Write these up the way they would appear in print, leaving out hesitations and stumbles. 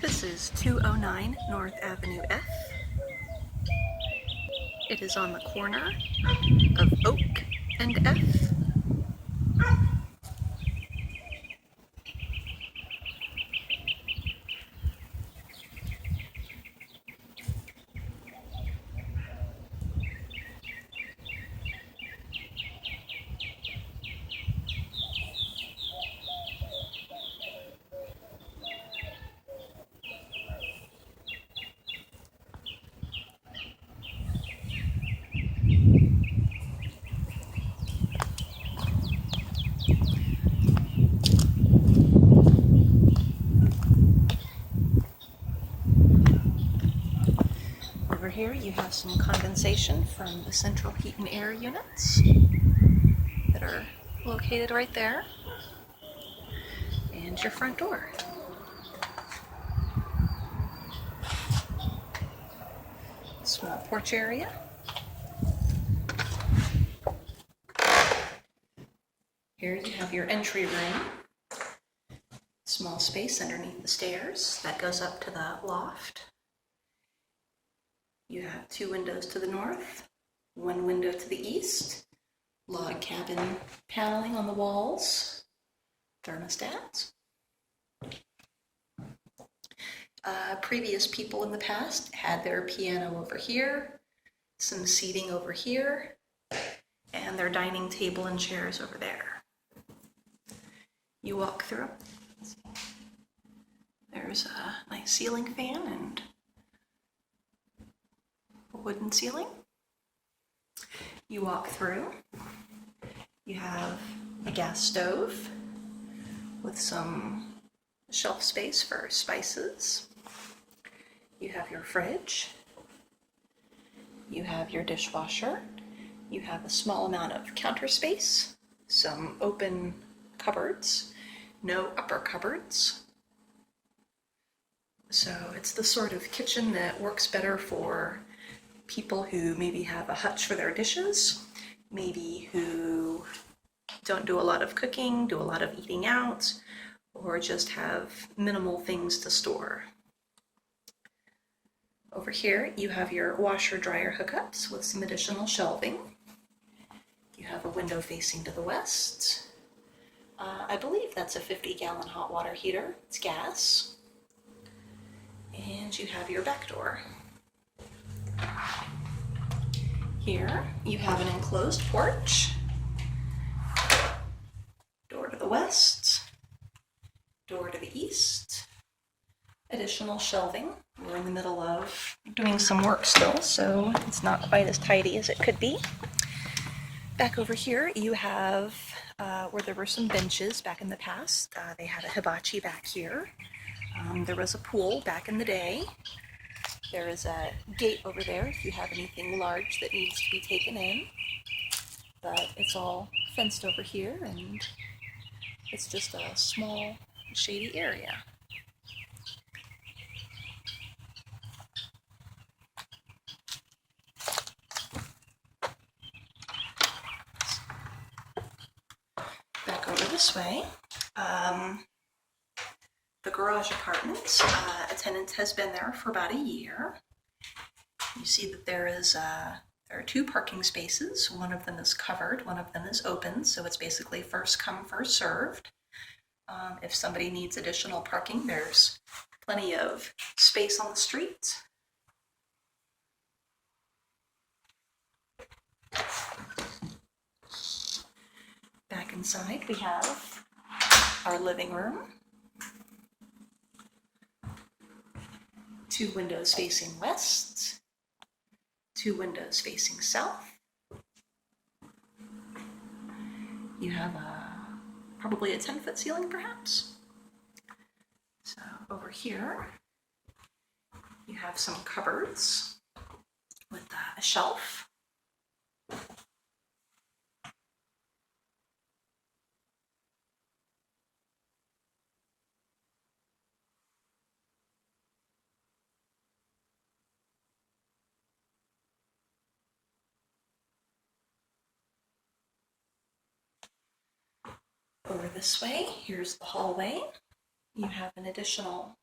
This is 209 North Avenue F. It is on the corner of Oak and F. Over here you have some condensation from the central heat and air units that are located right there, and your front door. Small porch area. Here you have your entry room. Small space underneath the stairs that goes up to the loft. You have two windows to the north, one window to the east, log cabin paneling on the walls, thermostats. Previous people in the past had their piano over here, some seating over here, and their dining table and chairs over there. You walk through. There's a nice ceiling fan and a wooden ceiling. You walk through. You have a gas stove with some shelf space for spices. You have your fridge. You have your dishwasher. You have a small amount of counter space, some open cupboards, no upper cupboards. So it's the sort of kitchen that works better for people who maybe have a hutch for their dishes, maybe who don't do a lot of cooking, do a lot of eating out, or just have minimal things to store. Over here, you have your washer-dryer hookups with some additional shelving. You have a window facing to the west. I believe that's a 50-gallon hot water heater. It's gas. And you have your back door. Here, you have an enclosed porch. Door to the west. Door to the east. Additional shelving. We're in the middle of doing some work still, so it's not quite as tidy as it could be. Back over here, you have where there were some benches back in the past. They had a hibachi back here. There was a pool back in the day. There is a gate over there if you have anything large that needs to be taken in. But it's all fenced over here, and it's just a small, shady area. Back over this way. The garage apartment, a tenant has been there for about a year. You see that there are two parking spaces. One of them is covered, one of them is open, so it's basically first come, first served. If somebody needs additional parking, there's plenty of space on the street. Back inside, we have our living room. Two windows facing west, two windows facing south. You have probably a 10-foot ceiling, perhaps. So over here, you have some cupboards with a shelf. Over this way, here's the hallway. You have an additional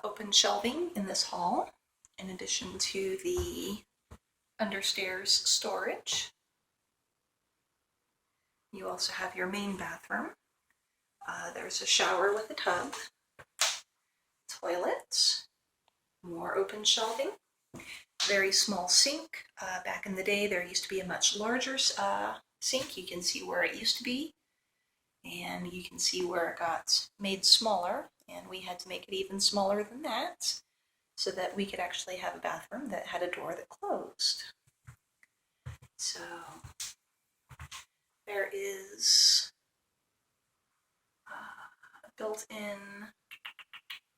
open shelving in this hall, in addition to the understairs storage. You also have your main bathroom. There's a shower with a tub, toilet, more open shelving, very small sink. Back in the day, there used to be a much larger sink. You can see where it used to be, and you can see where it got made smaller, and we had to make it even smaller than that so that we could actually have a bathroom that had a door that closed. So there is a built-in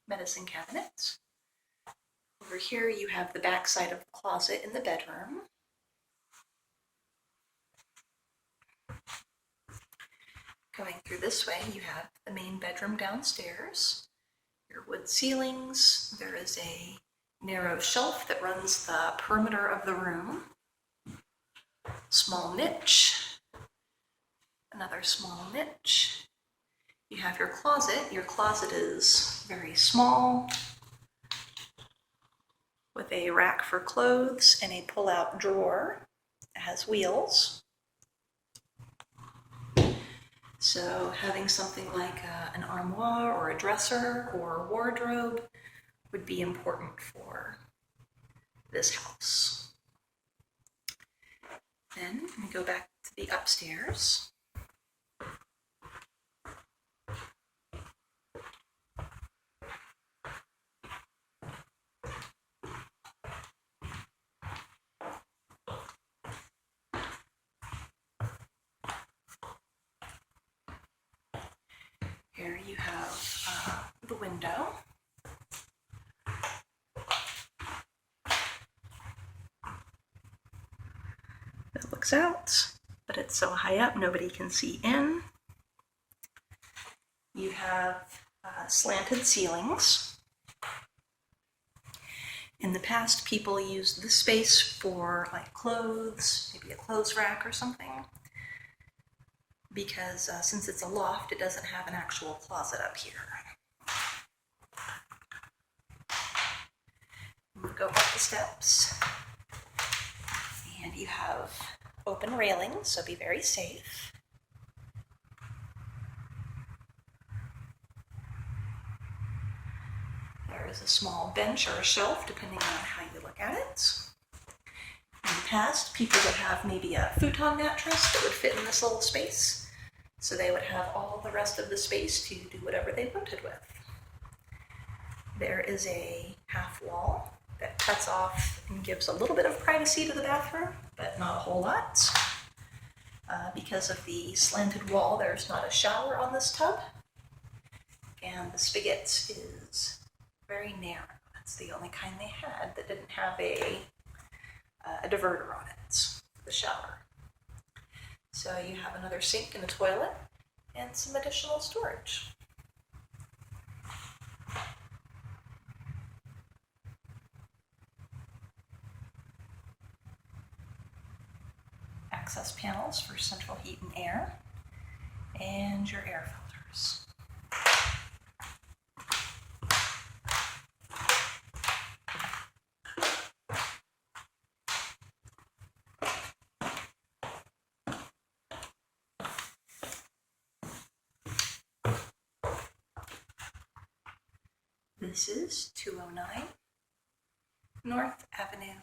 medicine cabinet. Over here you have the back side of the closet in the bedroom. Going through this way, you have the main bedroom downstairs, your wood ceilings. There is a narrow shelf that runs the perimeter of the room. Small niche, another small niche. You have your closet. Your closet is very small, with a rack for clothes and a pull-out drawer. It has wheels. So having something like an armoire or a dresser or a wardrobe would be important for this house. Then we go back to the upstairs. Here you have the window. It looks out, but it's so high up nobody can see in. You have slanted ceilings. In the past, people used this space for like clothes, maybe a clothes rack or something, because since it's a loft, it doesn't have an actual closet up here. You go up the steps, and you have open railings, so be very safe. There is a small bench or a shelf, depending on how you look at it. In the past, people would have maybe a futon mattress that would fit in this little space, so they would have all the rest of the space to do whatever they wanted with. There is a half wall that cuts off and gives a little bit of privacy to the bathroom, but not a whole lot. Because of the slanted wall, there's not a shower on this tub, and the spigot is very narrow. That's the only kind they had that didn't have a diverter on it for the shower. So you have another sink and a toilet and some additional storage. Access panels for central heat and air, and your air filters. This is 209 North Avenue.